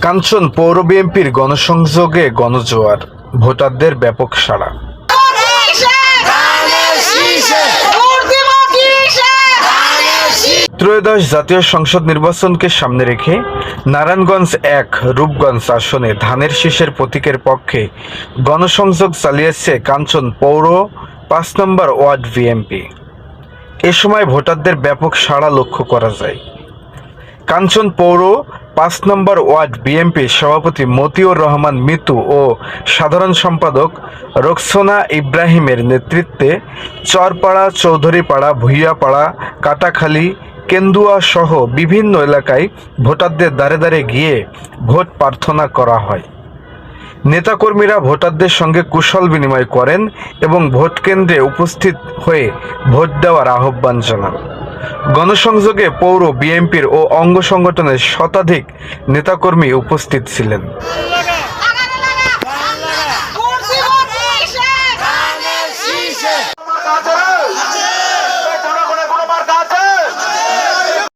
কাঞ্চন পৌর বিএনপির গণসংযোগে গণজোয়ার, ভোটারদের ব্যাপক সাড়া। ত্রয়োদশ জাতীয় সংসদ নির্বাচনকে সামনে রেখে নারায়ণগঞ্জ ১, রূপগঞ্জ আসনে ধানের শীষের প্রতীকের পক্ষে গণসংযোগ চালিয়েছে কাঞ্চন পৌর ৫ নম্বর ওয়ার্ড বিএনপি। এ সময় ভোটারদের ব্যাপক সাড়া লক্ষ্য করা যায়। কাঞ্চন পৌর ৫ নম্বর ওয়ার্ড বিএনপি সভাপতি মতিউর রহমান মিতু ও সাধারণ সম্পাদক রোকসানা ইব্রাহিমের নেতৃত্বে চরপাড়া, চৌধুরীপাড়া, ভূঁইয়াপাড়া, কাটাখালী, কেন্দুয়া সহ বিভিন্ন এলাকায় ভোটারদের দ্বারে দ্বারে গিয়ে ভোট প্রার্থনা করা হয়। নেতাকর্মীরা ভোটারদের সঙ্গে কুশল বিনিময় করেন এবং ভোট কেন্দ্রে উপস্থিত হয়ে ভোট দেওয়ার আহ্বান জানান। গণসংযোগে পৌর বিএনপির ও অঙ্গ সংগঠনের শতাধিক নেতাকর্মী উপস্থিত ছিলেন।